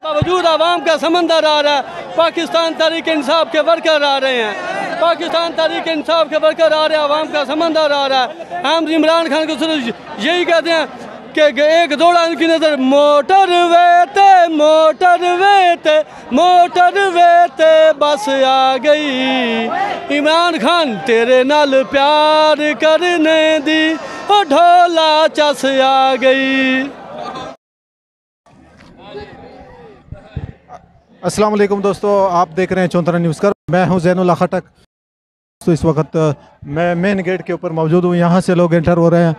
बावजूद आवाम का समंदर आ रहा है, पाकिस्तान तहरीक इंसाफ के वर्कर आ रहे हैं, पाकिस्तान तहरीक इंसाफ के वर्कर आ रहे हैं, आवाम का समंदर आ रहा है। हम इमरान खान को सिर्फ यही कहते हैं कि एक दौड़ा उनकी नज़र मोटर वे बस आ गई। इमरान खान तेरे नाल प्यार करने दी ओ ढोला चस आ गई। अस्सलाम वालेकुम दोस्तों, आप देख रहे हैं चौंतरा न्यूज़ कर। मैं हूं ज़ैनुल्लाह खटक। तो इस वक्त मैं मेन गेट के ऊपर मौजूद हूं। यहाँ से लोग एंटर हो रहे हैं,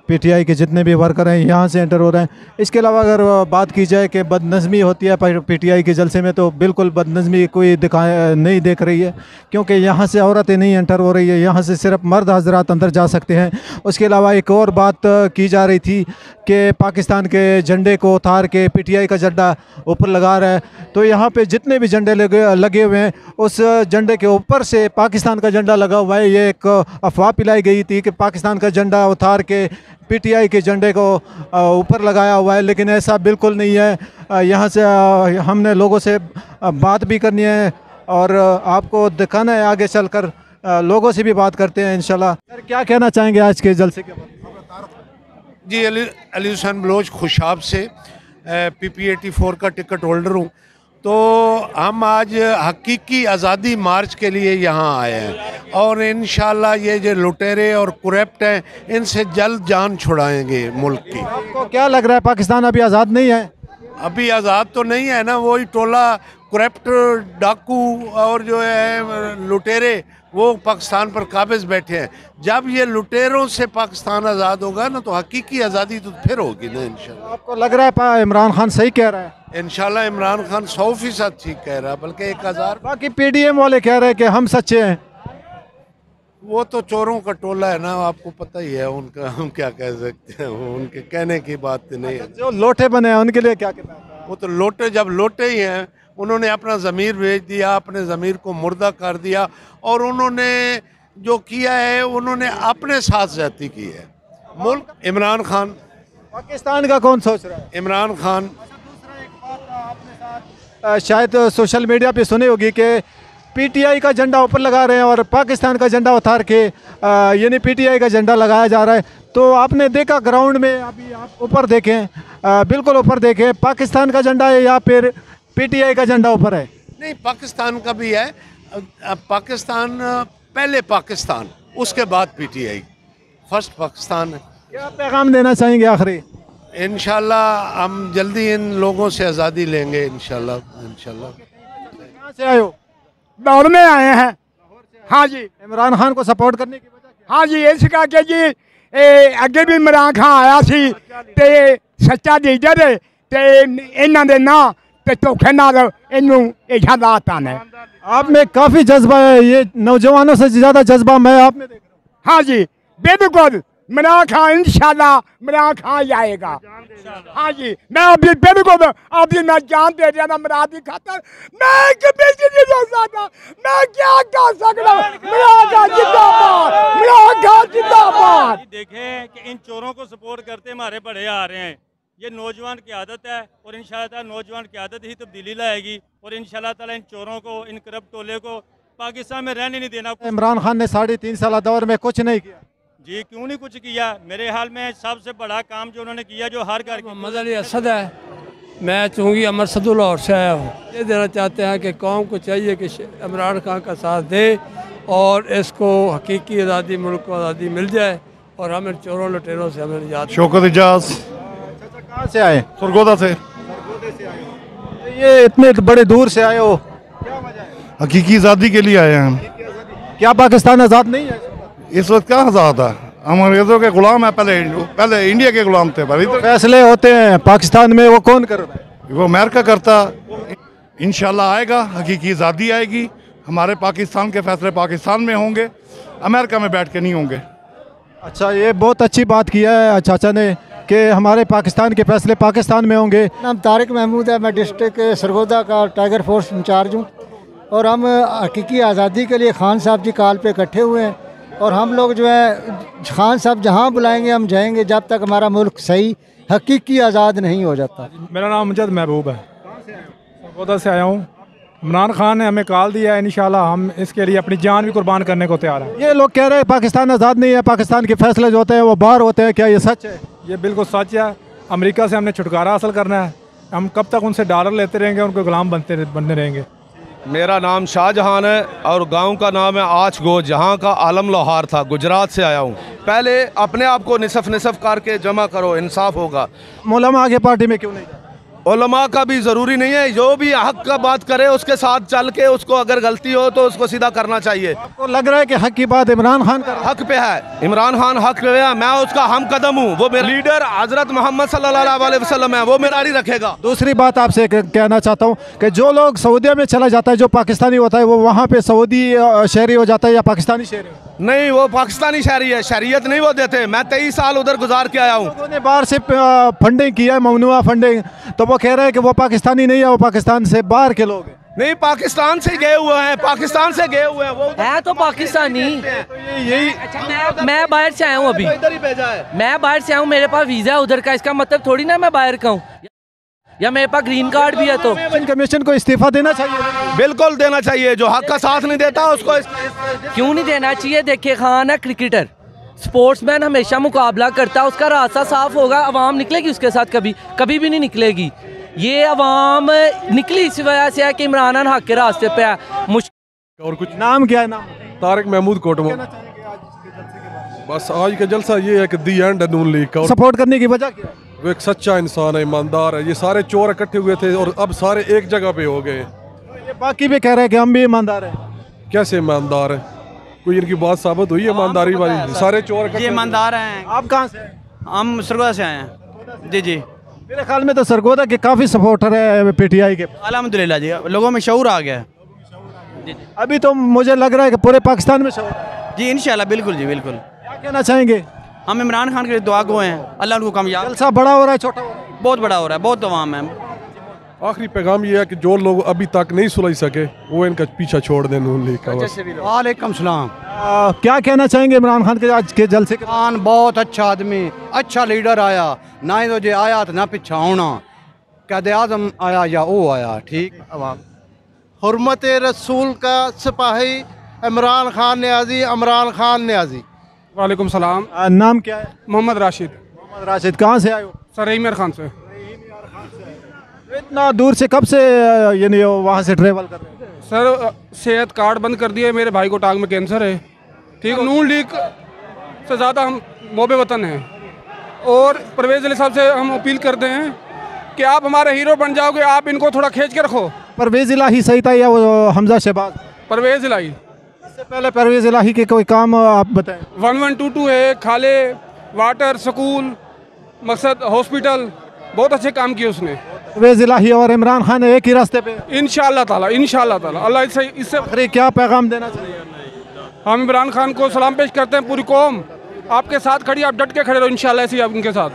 पीटीआई के जितने भी वर्कर हैं यहाँ से एंटर हो रहे हैं। इसके अलावा अगर बात की जाए कि बदनज़मी होती है पीटीआई के जलसे में, तो बिल्कुल बदनज़मी कोई नहीं देख रही है, क्योंकि यहाँ से औरतें नहीं एंटर हो रही है, यहाँ से सिर्फ मर्द हजरात अंदर जा सकते हैं। उसके अलावा एक और बात की जा रही थी कि पाकिस्तान के झंडे को उतार के पीटीआई का झंडा ऊपर लगा रहा है। तो यहाँ पे जितने भी झंडे लगे हुए हैं, उस झंडे के ऊपर से पाकिस्तान का झंडा लगा हुआ है। ये एक अफवाह पिलाई गई थी कि पाकिस्तान का झंडा उतार के पीटीआई के झंडे को ऊपर लगाया हुआ है, लेकिन ऐसा बिल्कुल नहीं है। यहाँ से हमने लोगों से बात भी करनी है और आपको दिखाना है आगे चलकर। लोगों से भी बात करते हैं इंशाल्लाह। सर, क्या कहना चाहेंगे आज के जलसे के बारे में? जी, अली हुसैन बलोच खुशाब से PP84 का टिकट होल्डर हूँ। तो हम आज हकीकी आज़ादी मार्च के लिए यहाँ आए हैं और इंशाल्लाह ये जो लुटेरे और करप्ट हैं, इनसे जल्द जान छुड़ाएंगे मुल्क की। आपको क्या लग रहा है, पाकिस्तान अभी आज़ाद नहीं है? अभी आज़ाद तो नहीं है ना, वही टोला करप्ट डाकू और जो है लुटेरे वो पाकिस्तान पर काबिज बैठे हैं। जब ये लुटेरों से पाकिस्तान आज़ाद होगा ना, तो हकीकी आज़ादी तो फिर होगी ना इंशाल्लाह। आपको लग रहा है इमरान खान सही कह रहा है? इंशाल्लाह इमरान खान 100% ठीक कह रहा है, बल्कि 1000। बाकी पीडीएम वाले कह रहे हैं कि हम सच्चे हैं। वो तो चोरों का टोला है ना, आपको पता ही है उनका, हम क्या कह सकते हैं, वो उनके कहने की बात नहीं है। जो लोटे बने हैं उनके लिए क्या कहना है? वो तो लोटे, जब लोटे ही हैं, उन्होंने अपना ज़मीर बेच दिया, अपने ज़मीर को मुर्दा कर दिया और उन्होंने जो किया है, उन्होंने अपने साथ ज़्यादती की है। मुल्क इमरान खान, पाकिस्तान का कौन सोच रहा है? इमरान खान। शायद सोशल मीडिया पे सुनी होगी कि पीटीआई का झंडा ऊपर लगा रहे हैं और पाकिस्तान का झंडा उतार के यानी पीटीआई का झंडा लगाया जा रहा है। तो आपने देखा ग्राउंड में, अभी आप ऊपर देखें, बिल्कुल ऊपर देखें, पाकिस्तान का झंडा है या फिर पीटीआई का झंडा ऊपर है? नहीं, पाकिस्तान का भी है। पाकिस्तान पहले, पाकिस्तान उसके बाद पीटीआई, फर्स्ट पाकिस्तान है। क्या पैगाम देना चाहेंगे आखिरी? इंशाल्लाह हम जल्दी इन लोगों से आज़ादी लेंगे इंशाल्लाह। कहाँ से आए हो? दौड़ में आए हैं। हाँ जी, इमरान खान को सपोर्ट करने की वजह क्या? हाँ जी, इस करके जी अगे भी इमरान खान आया सी ते सच्चा लीडर है ते इन्हां दे ना ते धोखे नाल इन्हू इजादात आने। आप में काफ़ी जज्बा है, ये नौजवानों से ज़्यादा जज्बा मैं आप में देख रहा हूँ। हाँ जी, बिल्कुल इमरान खान, इंशाल्लाह इमरान खान जाएगा। हाँ जी, मैं अभी बिल्कुल अभी मैं जान दे रहा इमरान की खातर। मैं कभी नहीं हो सकता, मैं क्या कर सकता हूँ। इमरान खान जिंदाबाद, इमरान खान जिंदाबाद। देखें कि इन चोरों को सपोर्ट करते हमारे बड़े आ रहे हैं। ये नौजवान की आदत है और इंशाल्लाह नौजवान की आदत ही तब्दीली लाएगी और इंशाल्लाह ताला इन चोरों को, इन करप्ट टोले को पाकिस्तान में रहने नहीं देना। इमरान खान ने 3.5 साल दौर में कुछ नहीं किया। जी, क्यों नहीं कुछ किया? मेरे हाल में सबसे बड़ा काम जो उन्होंने किया, जो हर घर मोहम्मद अली असद है, मैं चूँकि अमर सदुल लाहौर से आया हूँ। ये देना चाहते हैं कि कौम को चाहिए कि इमरान खान का साथ दे और इसको हकीकी आज़ादी, मुल्क को आज़ादी मिल जाए और हम इन चोरों लुटेरों से हमें निजात। शौकत एजाज। कहाँ से आए? सरगोदा से। ये इतने बड़े दूर से आए हो, क्या वजह है? हकीकी आज़ादी के लिए आए हैं हम। क्या पाकिस्तान आज़ाद नहीं है? इस वक्त क्या आज़ाद है? हम अंग्रेज़ों के गुलाम हैं, पहले इंडिया के गुलाम थे। फैसले होते हैं पाकिस्तान में, वो कौन कर रहा है? वो अमेरिका करता। इंशाल्लाह आएगा, हकीकी आज़ादी आएगी। हमारे पाकिस्तान के फैसले पाकिस्तान में होंगे, अमेरिका में बैठ के नहीं होंगे। अच्छा, ये बहुत अच्छी बात किया है चाचा ने कि हमारे पाकिस्तान के फैसले पाकिस्तान में होंगे। नाम तारिक महमूद है, मैं डिस्ट्रिक्ट सरगोदा का टाइगर फोर्स इंचार्ज हूँ और हम हकीकी आज़ादी के लिए खान साहब जी कॉल पे इकट्ठे हुए हैं और हम लोग जो है खान साहब जहाँ बुलाएंगे हम जाएंगे, जब तक हमारा मुल्क सही हकीकी आज़ाद नहीं हो जाता। मेरा नाम अमजद महबूब है। उधर से आया हूँ। इमरान खान ने हमें कॉल दिया है, इंशाल्लाह हम इसके लिए अपनी जान भी कुर्बान करने को तैयार हैं। ये लोग कह रहे हैं पाकिस्तान आज़ाद नहीं है, पाकिस्तान के फैसले जो होते हैं वो बाहर होते हैं, क्या ये सच है? ये बिल्कुल सच है। अमेरिका से हमने छुटकारा हासिल करना है। हम कब तक उनसे डॉलर लेते रहेंगे, उनको गुलाम बनते रहेंगे। मेरा नाम शाहजहान है और गांव का नाम है आच गो, जहां का आलम लोहार था। गुजरात से आया हूं। पहले अपने आप को निसफ करके जमा करो, इंसाफ होगा। मौलाना आगे पार्टी में क्यों नहीं? उलमा का भी ज़रूरी नहीं है, जो भी हक का बात करे उसके साथ चल के, उसको अगर गलती हो तो उसको सीधा करना चाहिए। आपको लग रहा है कि हक की बात इमरान खान कर हक पे है? इमरान खान हक पे है, मैं उसका हम कदम हूँ। वो मेरा लीडर हजरत मोहम्मद सल्लल्लाहु अलैहि वसल्लम है, वो मेरा नहीं रखेगा। दूसरी बात आपसे कहना चाहता हूँ कि जो लोग सऊदीया में चला जाता है, जो पाकिस्तानी होता है, वो वहाँ पे सऊदी शहरी हो जाता है या पाकिस्तानी शहरी? नहीं, वो पाकिस्तानी शहरी है, शहरियत नहीं वो देते। मैं 23 साल उधर गुजार के आया हूँ। लोगों ने बाहर से फंडिंग किया है, ममनुआ फंडिंग, तो वो कह रहे हैं कि वो पाकिस्तानी नहीं है, वो पाकिस्तान से बाहर के लोग हैं। नहीं, पाकिस्तान से गए हुए हैं, पाकिस्तान से गए हुए हैं, वो है तो पाकिस्तानी। यही मैं बाहर से आया हूँ, अभी इधर ही भेजा है। मैं बाहर से आया हूँ, मेरे पास वीज़ा है उधर का, इसका मतलब थोड़ी ना मैं बाहर का हूँ, या मेरे पास ग्रीन कार्ड भी है। तो कमीशन को इस्तीफा देना चाहिए। बिल्कुल देना चाहिए। जो हक का साथ नहीं देता उसको क्यों नहीं देना चाहिए? देखिए, खान है क्रिकेटर, स्पोर्ट्समैन, हमेशा मुकाबला करता है, उसका रास्ता साफ होगा। अवाम निकलेगी उसके साथ? कभी भी नहीं निकलेगी। ये अवाम निकली इस वजह से है कि इमरान खान हक के रास्ते पे है। और कुछ नाम क्या है? नाम तारिक महमूद कोटवा। बस आज का जलसा ये है कि दी एंड है नून लीग का। सपोर्ट करने की वजह क्या है? वो एक सच्चा इंसान है, ईमानदार है। ये सारे चोर इकट्ठे हुए थे और अब सारे एक जगह पे हो गए। बाकी भी कह रहे हैं कि हम भी ईमानदार हैं। कैसे ईमानदार है? कोई इनकी बात साबित हुई है ईमानदारी वाली? सारे चोर ये ईमानदार हैं। आप कहाँ से? हम सरगोदा से आए हैं। जी जी। मेरे ख्याल में तो सरगोदा के काफ़ी सपोर्टर है पीटीआई के। अल्हम्दुलिल्लाह जी, लोगों में शऊर आ गया है। अभी तो मुझे लग रहा है कि पूरे पाकिस्तान में शऊर है। जी इंशाल्लाह, बिल्कुल जी बिल्कुल। क्या कहना चाहेंगे? हम इमरान खान के लिए दुआ गो हैं, अल्लाह उनको कामयाब। जलसा बड़ा हो रहा है, छोटा हो रहा है? बहुत बड़ा हो रहा है, बहुत तमाम है। आखिरी पैगाम ये है कि जो लोग अभी तक नहीं सुलझ सके वो इनका पीछा छोड़ दें नून लीग का। वालेकुम सलाम। क्या कहना चाहेंगे इमरान खान के आज के जलसे के? खान बहुत अच्छा आदमी, अच्छा लीडर आया ना, ही तो जो आया तो ना पीछा होना। क़ायद आज़म आया या वो आया, ठीक। हुर्मत रसूल का सिपाही इमरान खान न्याजी, इमरान खान न्याजी। वालेकुम सलाम। नाम क्या है? मोहम्मद राशिद। मोहम्मद राशिद, कहाँ से आए हो? सर रहीम खान से। इतना दूर से कब से यानी वहाँ से ट्रेवल कर रहे हैं? सर सेहत कार्ड बंद कर दिए, मेरे भाई को टांग में कैंसर है, ठीक। नून लीग से ज़्यादा हम मोबे वतन हैं और परवेज़ अली साहब से हम अपील करते हैं कि आप हमारे हीरो बन जाओगे, आप इनको थोड़ा खींच के रखो। परवेज़ इलाही सही था या वो हमजा शहबाज? परवेज़ इलाही। इससे पहले परवेज़ इलाही के कोई काम आप बताएं। 1122 है, खाले, वाटर, स्कूल, मकसद हॉस्पिटल, बहुत अच्छे काम किए उसने। परवेज़ इलाही और इमरान खान एक ही रास्ते पे इंशाअल्लाह ताला, इंशाअल्लाह ताला। अल्लाह इससे क्या पैगाम देना चाहिए? हम इमरान खान को सलाम पेश करते हैं। पूरी कौम आपके साथ खड़ी, आप डट के खड़े रहो इंशाअल्लाह ऐसे ही आप उनके साथ।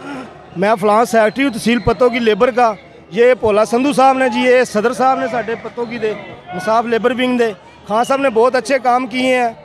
मैं फलां सैकटरी हूँ तहसील पत्तों की लेबर का। ये भोला संधू साहब ने जी, ये सदर साहब ने साढ़े पत्तों की दे मुसाफ लेबर विंग दे। खान साहब ने बहुत अच्छे काम किए हैं,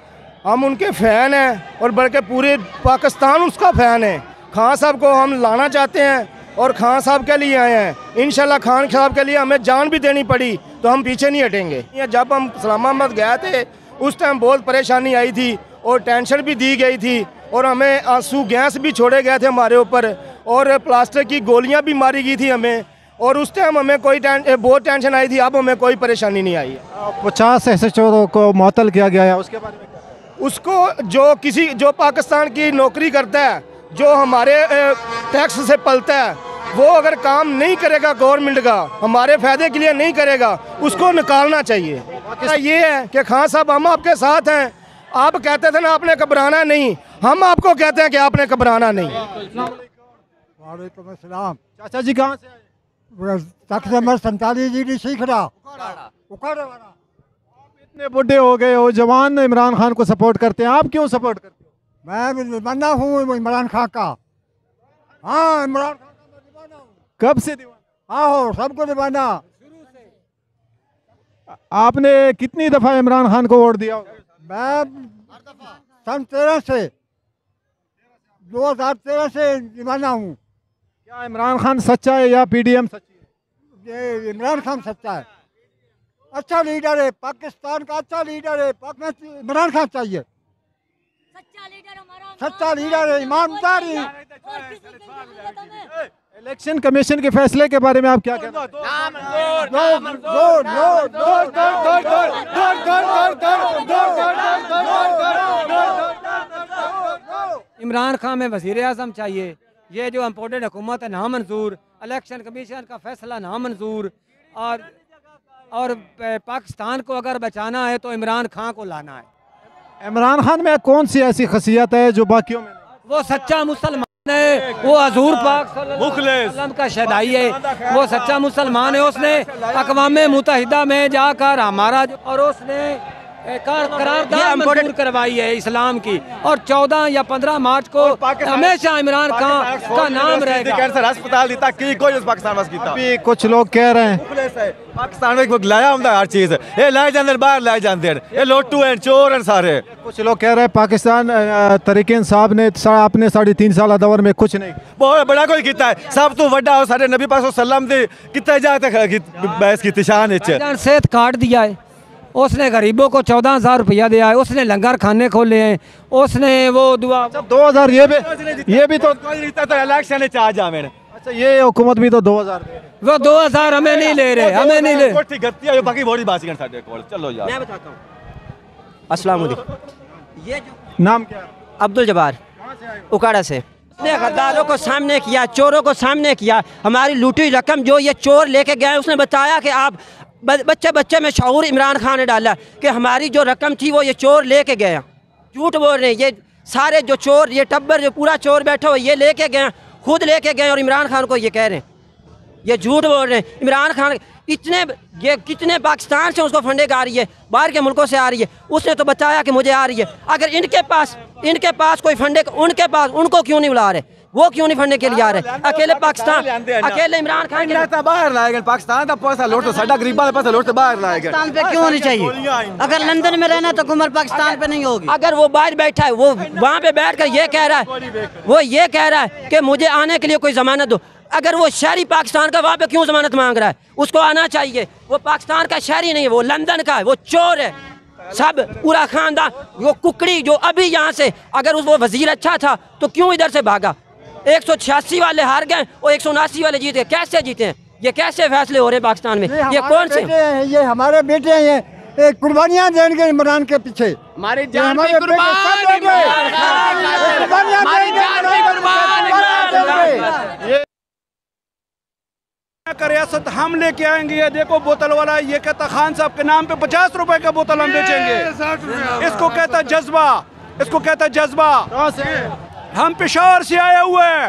हम उनके फ़ैन हैं और बल्कि पूरे पाकिस्तान उसका फ़ैन है। खान साहब को हम लाना चाहते हैं और खान साहब के लिए आए हैं। इंशाल्लाह खान साहब के लिए हमें जान भी देनी पड़ी तो हम पीछे नहीं हटेंगे। जब हम इस्लामाबाद गए थे उस टाइम बहुत परेशानी आई थी और टेंशन भी दी गई थी और हमें आंसू गैस भी छोड़े गए थे हमारे ऊपर और प्लास्टिक की गोलियां भी मारी गई थी हमें, और उस टाइम हमें कोई बहुत टेंशन आई थी। अब हमें कोई परेशानी नहीं आई। 50 SHO को मुअत्तल किया गया है, उसके बारे में? उसको जो पाकिस्तान की नौकरी करता है, जो हमारे टैक्स से पलता है, वो अगर काम नहीं करेगा गवर्नमेंट का, हमारे फ़ायदे के लिए नहीं करेगा, उसको निकालना चाहिए। ये है कि खान साहब हम आपके साथ हैं। आप कहते थे ना आपने घबराना नहीं, हम आपको कहते हैं कि आपने घबराना नहीं। वालेकुम अस्सलाम। चाचा जी कहाँ से आए? तख्त नंबर 47 जी सीख रहा उखाड़ा वाला। इतने बुढ़े हो गए हो, जवान इमरान खान को सपोर्ट करते हैं, आप क्यों सपोर्ट करते हो? मैं दीवाना हूँ इमरान खान का। हाँ, इमरान खान का मैं दीवाना हूँ। कब से दीवाना? हाँ हो, सबको दीवाना। आपने कितनी दफ़ा इमरान खान को वोट दिया? मैं सन 13 से 2013 से दीवाना हूँ। क्या इमरान खान सच्चा है या PDM सच्ची है? ये इमरान खान सच्चा है। अच्छा लीडर है, पाकिस्तान का अच्छा लीडर है। इमरान खान चाहिए, सच्चा लीडर है, ईमानदारी। इलेक्शन कमीशन के फैसले के बारे में आप क्या कहते हैं? इमरान खान में वज़ीर आज़म चाहिए। ये जो इम्पोर्टेड हुकूमत है ना मंजूर, इलेक्शन कमीशन का फैसला ना मंजूर, और पाकिस्तान को अगर बचाना है तो इमरान खान को लाना है। इमरान खान में कौन सी ऐसी खसियत है जो बाकियों में? वो सच्चा मुसलमान है, वो हजूर पाक सल्लल्लाहु अलैहि वसल्लम का शदाई है, वो सच्चा मुसलमान है। उसने अक़वाम मुत्तहिदा में जाकर हमारा और उसने करारदाद मंजूर करवाई है इस्लाम की, और 14 या 15 मार्च को हमेशा इमरान खान का नाम रहेगा। कैंसर अस्पताल दिता कि कोई उस पाकिस्तान वास कीता। अभी कुछ लोग कह रहे हैं पाकिस्तान में लाया होंगे हर चीज, ये लाए जाते बाहर लाए जाते हैं, ये लोटू हैं, चोर हैं सारे। कुछ लोग कह रहे हैं पाकिस्तान तहरीक इंसाफ ने अपने 3.5 साल दौर में कुछ नहीं, बहुत बड़ा कोई किता है। सब तो वड्डा हो सारे नबी पाक सल्लम दे कितने जाते बहस की शान सेहत कार्ड दिया है, उसने गरीबों को 14,000 रुपया दिया है, उसने लंगर खाने खोले हैं, उसने वो दुआ 2000 ये भी तो इलेक्शन चाह जा मैंने। अच्छा ये हुकूमत भी तो 2000 वो 2000 हमें नहीं ले रहे, हमें नहीं ले। बाकी बड़ी बात चलो यार, मैं बताता हूँ। अस्सलाम वालेकुम। ये जो नाम क्या? अब्दुल जब्बार उकाड़ा से। उसने गद्दारों को सामने किया, चोरों को सामने किया। हमारी लूटी रकम जो ये चोर लेके गए, उसने बताया कि आप बच्चे में शऊर इमरान खान ने डाला कि हमारी जो रकम थी वो ये चोर लेके गए। झूठ बोल रहे हैं ये सारे जो चोर, ये टब्बर जो पूरा चोर बैठा हुआ ये लेके गए, खुद लेके गए, और इमरान खान को ये कह रहे हैं, ये झूठ बोल रहे हैं। इमरान खान ये कितने पाकिस्तान से उसको फंडिंग आ रही है, बाहर के मुल्कों से आ रही है, उसने तो बताया कि मुझे आ रही है। अगर इनके पास कोई फंडिंग, उनके पास उनको क्यों नहीं बुला रहे, वो क्यों नहीं फंडने के लिए आ रहे? अकेले पाकिस्तान, अकेले इमरान खान के बाहर लाएगा। पाकिस्तान का पैसा लौट तो साडा गरीबा का पैसा लौट तो बाहर लाएगा। पाकिस्तान पे क्यों नहीं चाहिए? अगर लंदन में रहना तो हुकूमत पाकिस्तान पे नहीं होगी। अगर वो बाहर बैठा है, वो वहाँ पे बैठ कर ये कह रहा है कि मुझे आने के लिए कोई जमानत दो। अगर वो शहरी पाकिस्तान का, वहाँ पे क्यों जमानत मांग रहा है? उसको आना चाहिए। वो पाकिस्तान का शहरी नहीं है, वो लंदन का है, वो चोर है। सब पूरा खानदान, वो कुकड़ी जो अभी यहाँ से, अगर वो वजीर अच्छा था तो क्यों इधर से भागा? 186 वाले हार गए और 179 वाले जीते। कैसे जीते हैं? ये कैसे फैसले हो रहे हैं पाकिस्तान में? ये कौन से? ये हमारे बेटे हैं, ये कुर्बानियाँ देंगे इमरान के पीछे। हमारी जान भी कुर्बान, रियासत हम लेके आएंगे। ये देखो बोतल वाला, ये कहता खान साहब के नाम पे 50 रुपए का बोतल हम बेचेंगे। इसको कहता जज्बा, इसको कहता जज्बा। हम पेशावर से आए हुए हैं,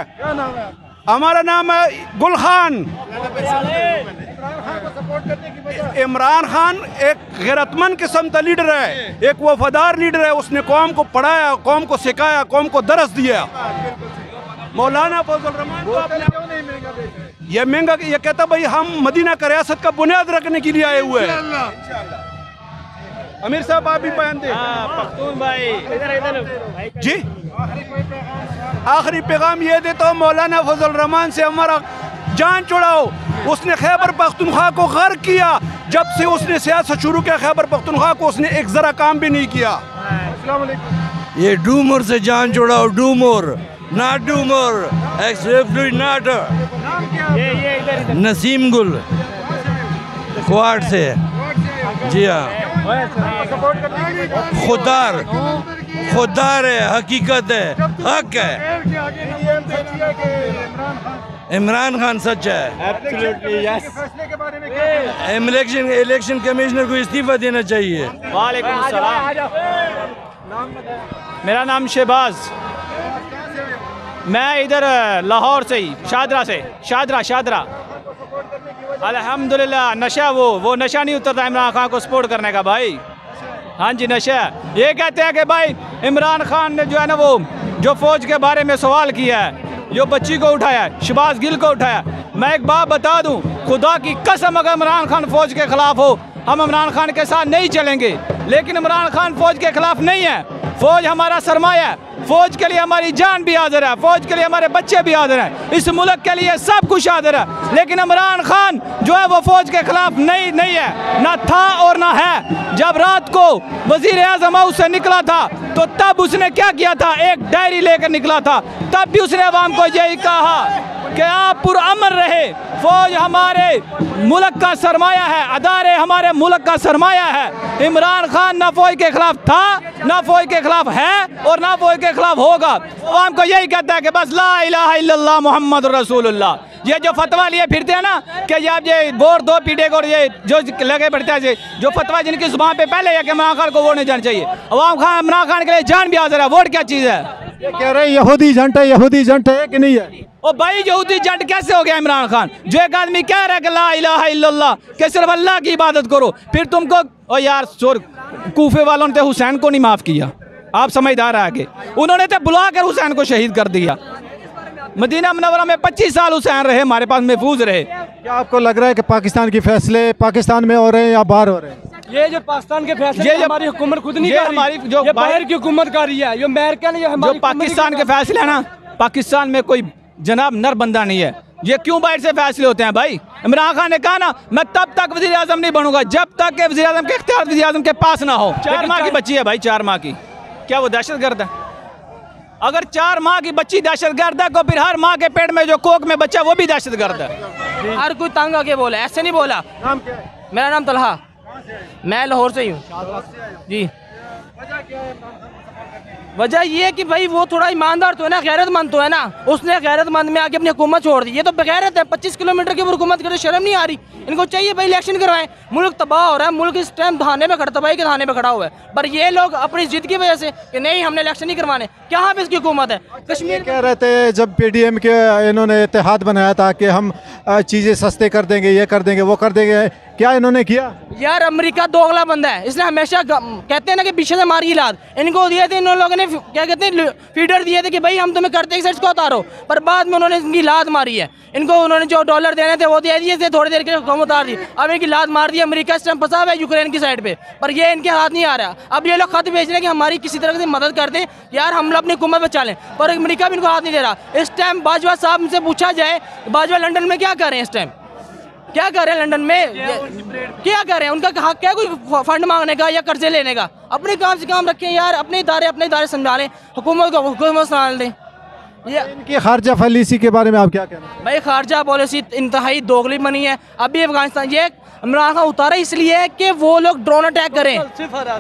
हमारा नाम है गुल खान। इमरान खान एक गैरतमंद किस्म का लीडर है, एक वफादार लीडर है। उसने कौम को पढ़ाया, कौम को सिखाया, कौम को दरस दिया। मौलाना फजल रहमान को ये महंगा, ये कहता भाई हम मदीना का रियासत का बुनियाद रखने के लिए आए हुए हैं। अमीर साहब आप भी बयान दें। पख्तून भाई जी, आखिरी पैगाम ये देता हूँ, मौलाना फजल रहमान से हमारा जान छुड़ाओ। उसने खैबर पख्तूनख्वा को गर्क किया। जब से उसने सियासत शुरू किया खैबर पख्तूनख्वा को उसने एक जरा काम भी नहीं किया। ये डूमर से जान छुड़ाओ, doomer not doomer, exactly not. Naseem Gul quad से, जी हाँ। खुदार है, हकीकत है, हक है। इमरान खान सच है। इलेक्शन कमिश्नर को इस्तीफा देना चाहिए। वालेकुम सलाम। मेरा नाम शहबाज, मैं इधर लाहौर से ही, शादरा। अल्हम्दुलिल्लाह। नशा वो नशा नहीं उतरता इमरान खान को सपोर्ट करने का भाई। हाँ जी, नशा। ये कहते हैं कि भाई इमरान खान ने जो है ना, वो जो फौज के बारे में सवाल किया है, जो बच्ची को उठाया, शहबाज गिल को उठाया। मैं एक बात बता दूं, खुदा की कसम, अगर इमरान खान फौज के खिलाफ हो, हम इमरान खान के साथ नहीं चलेंगे। लेकिन इमरान खान फौज के खिलाफ नहीं है, फ़ौज हमारा सरमाया है, फ़ौज के लिए हमारी जान भी हाजिर है, फ़ौज के लिए हमारे बच्चे भी हाजिर हैं, इस मुल्क के लिए सब कुछ हाजिर है। लेकिन इमरान खान जो है वो फ़ौज के ख़िलाफ़ नहीं है, ना था और ना है। जब रात को वज़ीर आज़म हाउस से निकला था तो तब उसने क्या किया था, एक डायरी लेकर निकला था, तब भी उसने अवाम को यही कहा कि आप पुरअमन रहे, फ़ौज हमारे मुल्क का सरमाया है, अदारे हमारे मुल्क का सरमाया है। इमरान खान ना फ़ौज के ख़िलाफ़ था, ना फ़ौज के ख़िलाफ़ है और ना फ़ौज के ख़िलाफ़ होगा। अवाम को यही कहता है कि बस ला इलाहा इल्लल्लाह मुहम्मद रसूलुल्लाह। ये जो फतवा लिए फिरते हैं ना कि आप ये वोट दो पीटे को, ये जो लगे पड़ता है, जो फतवा जिनकी जुबान पे पहले है कि इमरान खान को वोट नहीं जाना चाहिए, अवाम खान इमरान खान के लिए जान भी हाजिर है। वोट क्या चीज़ है? ये कह रहे हैं यहूदी जंट है कि नहीं है? ओ भाई यहूदी जंट कैसे हो गया इमरान खान? जो एक आदमी कह रहा है कि ला इलाहा इल्लल्लाह, कि सिर्फ अल्लाह की इबादत करो, फिर तुमको ओ यार कूफे वालों ने तो हुसैन को नहीं माफ़ किया, आप समझदार है आगे, उन्होंने तो बुला कर हुसैन को शहीद कर दिया। मदीना मुनव्वरा में 25 साल हुसैन रहे, हमारे पास महफूज रहे। क्या आपको लग रहा है कि पाकिस्तान के फैसले पाकिस्तान में हो रहे हैं या बाहर हो रहे हैं? ये जो पाकिस्तान के फैसले ये हमारी हुकूमत खुद नहीं कर रही, हमारी जो बाहर की हुकूमत कर रही है, ये अमेरिका ने हमारी पाकिस्तान के फैसले है ना, पाकिस्तान में कोई जनाब नर बंदा नहीं है, ये क्यों बाहर से फैसले होते हैं भाई? इमरान खान ने कहा ना मैं तब तक वज़ीर आज़म नहीं बनूंगा जब तक कि वज़ीर आज़म के इख्तियार वज़ीर आज़म के पास ना हो। 4 माह की बच्ची है भाई, 4 माह की, क्या वो दहशतगर्द है? अगर 4 माह की बच्ची दहशतगर्द है तो फिर हर माँ के पेट में जो कोख में बच्चा वो भी दहशतगर्द है। हर कोई तंग आके बोला, ऐसे नहीं बोला। नाम क्या है? मेरा नाम तलहा, मैं लाहौर से ही हूँ जी। वजह ये है कि भाई वो थोड़ा ईमानदार तो है ना, गैरतमंद तो है ना, उसने गैरतमंद में आके अपनी हुकूमत छोड़ दी। ये तो बेगैरत है, 25 किलोमीटर की हुकूमत करे, शर्म नहीं आ रही इनको? चाहिए भाई इलेक्शन करवाएं, मुल्क तबाह हो रहा है, मुल्क इस टाइम धाने में खड़ा, तबाही के धाने में खड़ा हुआ है, पर ये लोग अपनी जिद की वजह से कि नहीं हमने इलेक्शन नहीं करवाने, कहाँ पे इसकी हुकूमत है? कश्मीर कह रहे थे जब PDM के इन्होंने इत्तेहाद बनाया था कि हम चीज़ें सस्ते कर देंगे, ये कर देंगे, वो कर देंगे, क्या इन्होंने किया? यार अमेरिका दोगला बंदा है, इसने हमेशा कहते हैं ना कि पीछे से मारी इलाज, इनको दिए थे इन लोगों ने, क्या कहते हैं फीडर दिए थे कि भाई हम तुम्हें करते हैं, को उतारो, पर बाद में उन्होंने इनकी लात मारी है। इनको उन्होंने जो डॉलर देने थे वो दे दिए थे, थोड़ी देर के हुकूमत उतार दी, अब इनकी लात मार दी। अमेरिका इस टाइम फंसा हुआ है यूक्रेन की साइड पे, पर ये इनके हाथ नहीं आ रहा। अब ये लोग खत भेज रहे हैं कि हमारी किसी तरह से मदद कर दें यार, हम लोग अपनी हुकूमत बचा लें, पर अमेरिका भी इनको हाथ नहीं दे रहा। इस टाइम बाजवा साहब से पूछा जाए, बाजवा लंदन में क्या कर रहे हैं इस टाइम, क्या कर रहे हैं लंदन में, क्या कर रहे हैं? उनका हक क्या कोई फंड मांगने का या कर्जे लेने का? अपने काम से काम रखें यार, अपने इदारे समझा लें, हुकूमत को हुकूमत संभाल दें। ये इनकी खारजा पॉलिसी के बारे में आप क्या कहना हैं? भाई खारजा पॉलिसी इंतहाई दोगली बनी है। अभी अफगानिस्तान ये इमरान खान उतारा इसलिए है कि वो लोग ड्रोन अटैक करें,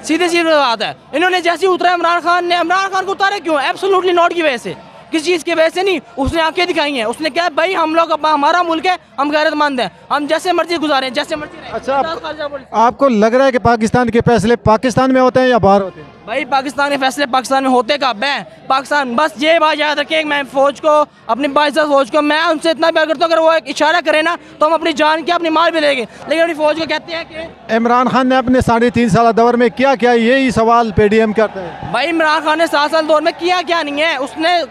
सीधी सी बात है। इन्होंने जैसे उतरा इमरान खान को उतारा क्यों? एब्सोल्युटली नॉट की वजह से, किस चीज़ की वजह से नहीं, उसने आंखें दिखाई हैं, उसने क्या भाई हम लोग हमारा मुल्क है, हम गैरतमंद हैं, हम जैसे मर्जी गुजारें, जैसे मर्जी। अच्छा आपको लग रहा है कि पाकिस्तान के फैसले पाकिस्तान में होते हैं या बाहर होते हैं? भाई पाकिस्तान के फैसले पाकिस्तान में होते कब हैं? पाकिस्तान बस ये बात याद रखें, मैं फौज को, अपनी बाइज़त फौज को मैं उनसे इतना प्यार करता हूँ, अगर वो एक इशारा करे ना तो हम अपनी जान की अपनी माल भी देंगे, लेकिन अपनी फौज को कहते हैं कि इमरान खान ने अपने 3.5 साल दौर में क्या किया, यही सवाल PDM करते हैं। भाई इमरान खान ने 7 साल दौर में किया क्या नहीं है? उसने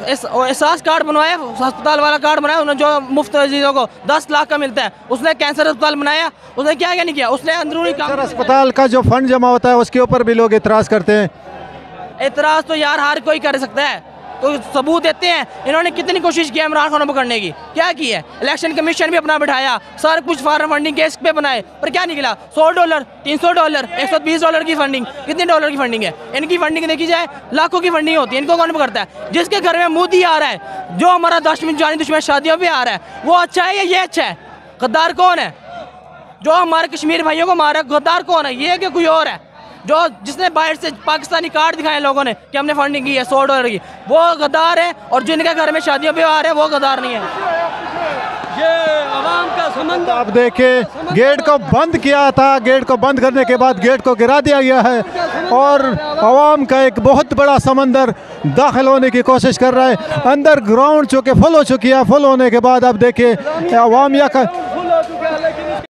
एहसास कार्ड बनवाया, अस्पताल वाला कार्ड बनाया, उन्होंने जो मुफ्त चीज़ों को 10 लाख का मिलता है, उसने कैंसर अस्पताल बनाया, उसने क्या नहीं किया? उसने अंदरूनी काम, अस्पताल का जो फंड जमा होता है उसके ऊपर भी लोग एतराज़ करते हैं। एतराज़ तो यार हर कोई कर सकता है, तो सबूत देते हैं। इन्होंने कितनी कोशिश की इमरान खान को पकड़ने की, क्या की है? इलेक्शन कमीशन भी अपना बिठाया, सारा कुछ फॉरेन फंडिंग केस पे बनाए, पर क्या निकला? $100, $300, $120 की फंडिंग, कितने डॉलर की फंडिंग है? इनकी फंडिंग देखी जाए लाखों की फंडिंग होती है, इनको कौन पकड़ता है? जिसके घर में मोदी आ रहा है, जो हमारा जानी दुश्मन शादियों पर आ रहा है, वो अच्छा है या ये अच्छा है? गद्दार कौन है? जो हमारे कश्मीर भाइयों को मारा, गद्दार कौन है? ये कि कोई और है? जो जिसने बाहर से पाकिस्तानी कार्ड दिखाए लोगों ने कि हमने फंडिंग की है $100 की, वो गद्दार है, और जिनके घर में शादियों पे आ रहे हैं वो गद्दार नहीं है। ये आवाम का समंदर आप देखें, गेट को बंद किया था, गेट को बंद करने के बाद गेट को गिरा दिया गया है और आवाम का एक बहुत बड़ा समंदर दाखिल होने की कोशिश कर रहा है। अंदर ग्राउंड चूँकि फुल हो चुकी है, फुल होने के बाद आप देखें आवाम या